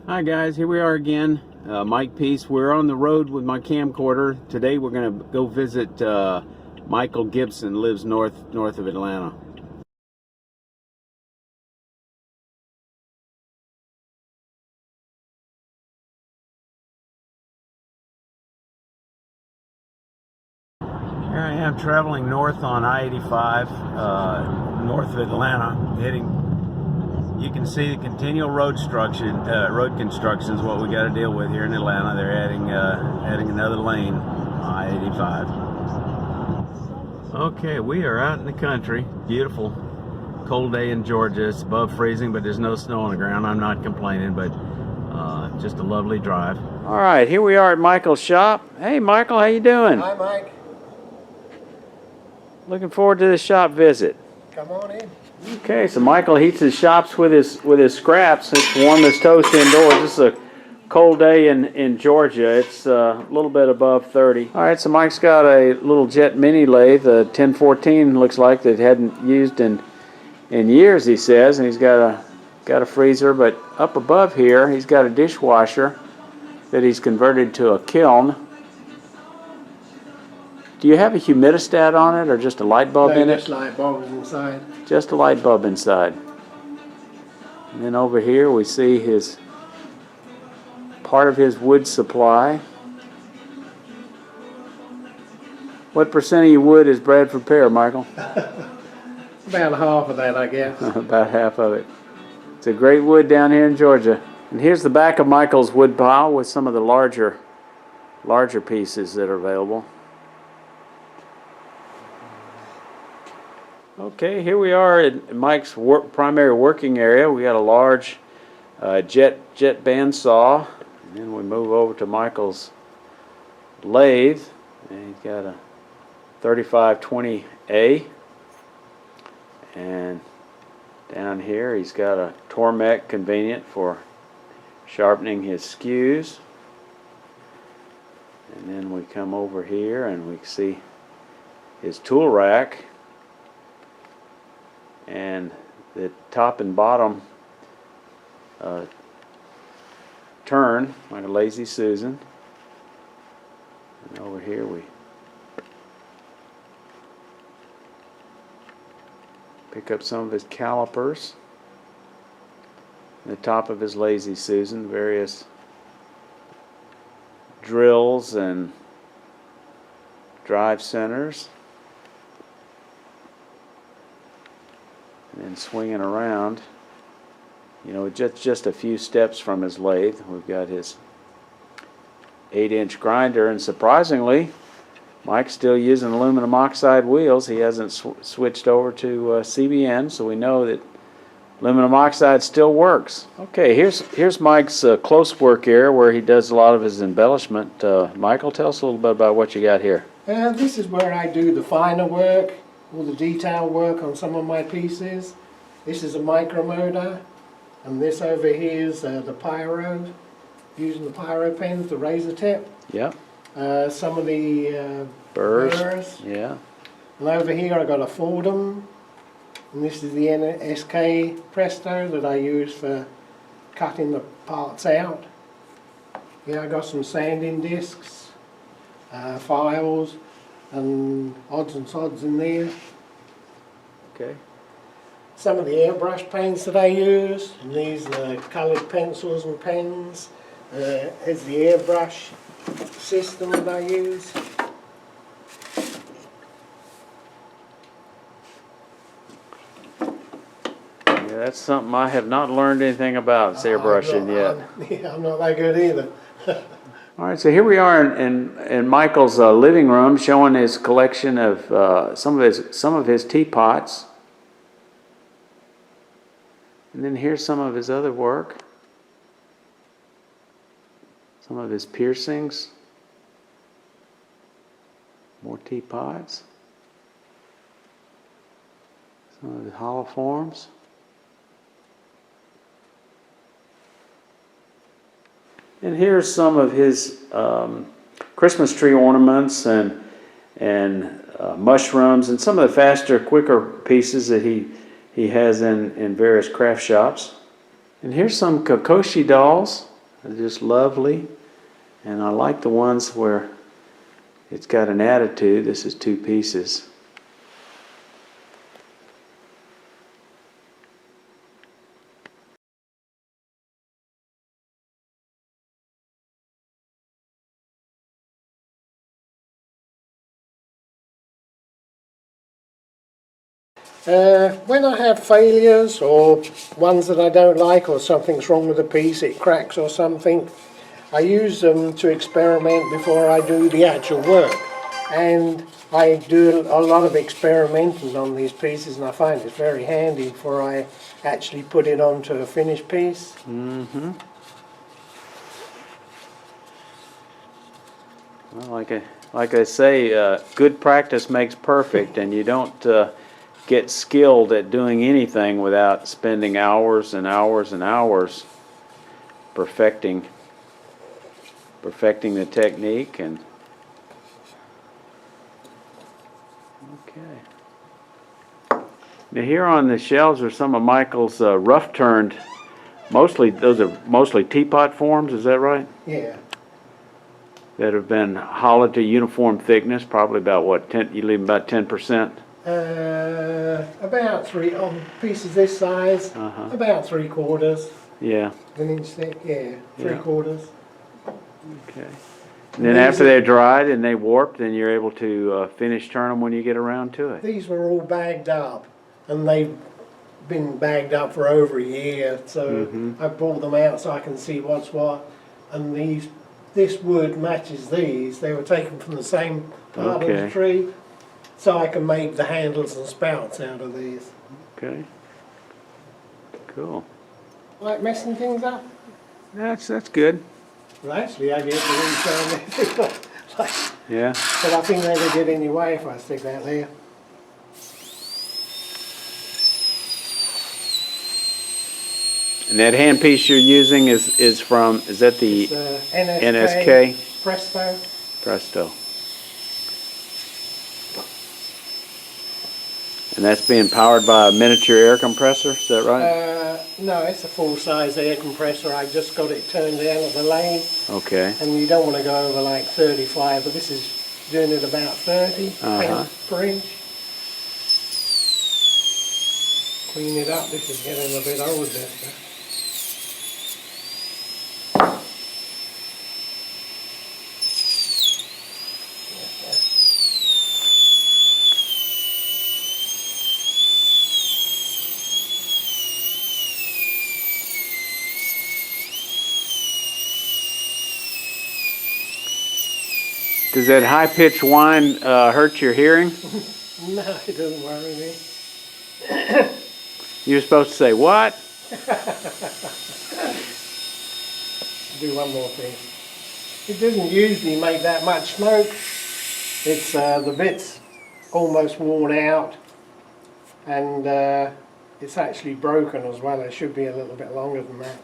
Hi guys, here we are again. Mike Peace. We're on the road with my camcorder. Today we're going to go visit Michael Gibson, lives north of Atlanta. Here I am traveling north on I-85, north of Atlanta, heading. You can see the continual road construction is what we got to deal with here in Atlanta. They're adding another lane on I-85. Okay, we are out in the country. Beautiful, cold day in Georgia. It's above freezing, but there's no snow on the ground. I'm not complaining, but just a lovely drive. All right, here we are at Michael's shop. Hey, Michael, how you doing? Hi, Mike. Looking forward to this shop visit. Come on in. Okay, so Michael heats his shops with his scraps. It's warm as toast indoors. This is a cold day in Georgia. It's a little bit above 30. All right, so Mike's got a little jet mini lathe, a 1014 looks like, that hadn't used in years, he says, and he's got a freezer. But up above here, he's got a dishwasher that he's converted to a kiln. Do you have a humidistat on it, or just a light bulb in it? Just light bulbs inside. Just a light bulb inside. And then over here we see part of his wood supply. What percent of your wood is Bradford pear, Michael? About half of that, I guess. About half of it. It's a great wood down here in Georgia. And here's the back of Michael's wood pile with some of the larger pieces that are available. Okay, here we are in Mike's primary working area. We got a large jet bandsaw, and then we move over to Michael's lathe, and he's got a 3520A, and down here he's got a Tormek, convenient for sharpening his skews. And then we come over here and we see his tool rack. And the top and bottom turn like a Lazy Susan. And over here we pick up some of his calipers. The top of his Lazy Susan, various drills and drive centers. And then swinging around, you know, just a few steps from his lathe, we've got his 8-inch grinder, and surprisingly, Mike's still using aluminum oxide wheels. He hasn't switched over to CBN, so we know that aluminum oxide still works. Okay, here's Mike's close work area where he does a lot of his embellishment. Michael, tell us a little bit about what you got here. This is where I do the finer work, all the detail work on some of my pieces. This is a micromotor, and this over here is the pyro, using the pyro pens, the razor tip. Yeah. Some of the burrs. Yeah. And over here I got a Fordham, and this is the NSK Presto that I use for cutting the parts out. Yeah, I got some sanding discs, files, and odds and sods in there. Okay. Some of the airbrush paints that I use, and these are coloured pencils and pens. Here's the airbrush system that I use. Yeah, that's something I have not learned anything about. It's airbrushing yet. I'm not that good either. All right, so here we are in Michael's living room, showing his collection of some of his teapots, and then here's some of his other work, some of his piercings, more teapots, some of his hollow forms. And here's some of his Christmas tree ornaments and mushrooms, and some of the faster, quicker pieces that he has in various craft shops. And here's some Kokoshi dolls. They're just lovely. And I like the ones where it's got an attitude. This is 2 pieces. When I have failures or ones that I don't like or something's wrong with the piece, it cracks or something, I use them to experiment before I do the actual work. And I do a lot of experimenting on these pieces, and I find it's very handy before I actually put it onto a finished piece. Mm-hmm. Well, like I say, good practice makes perfect, and you don't get skilled at doing anything without spending hours and hours and hours perfecting the technique. And okay. Now here on the shelves are some of Michael's rough turned. Those are mostly teapot forms. Is that right? Yeah. That have been hollowed to uniform thickness, probably about what, 10, you leave about 10%? About 3, on pieces this size, about 3/4. Yeah. An inch thick, yeah, Yeah. 3/4. Okay. And then after they're dried and they warped, then you're able to finish turn them when you get around to it. These were all bagged up, and they've been bagged up for over a year, so I brought them out so I can see what's what. And this wood matches these. They were taken from the same part of the tree, so I can make the handles and spouts out of these. Okay. Cool. Like messing things up? That's good. Well, actually, I get to return everything. Like, Yeah. but I think they would get in your way if I stick that there. And that handpiece you're using is that the NSK? Presto. Presto. And that's being powered by a miniature air compressor, is that right? No, it's a full-size air compressor. I just got it turned down at the lathe. Okay. And you don't want to go over like 35, but this is doing it about 30 pence per inch. Clean it up. This is getting a bit old, this stuff. Does that high-pitched whine hurt your hearing? No, it doesn't worry me. You're supposed to say, what? Do one more thing. It doesn't usually make that much smoke. It's the bit's almost worn out, and it's actually broken as well. It should be a little bit longer than that.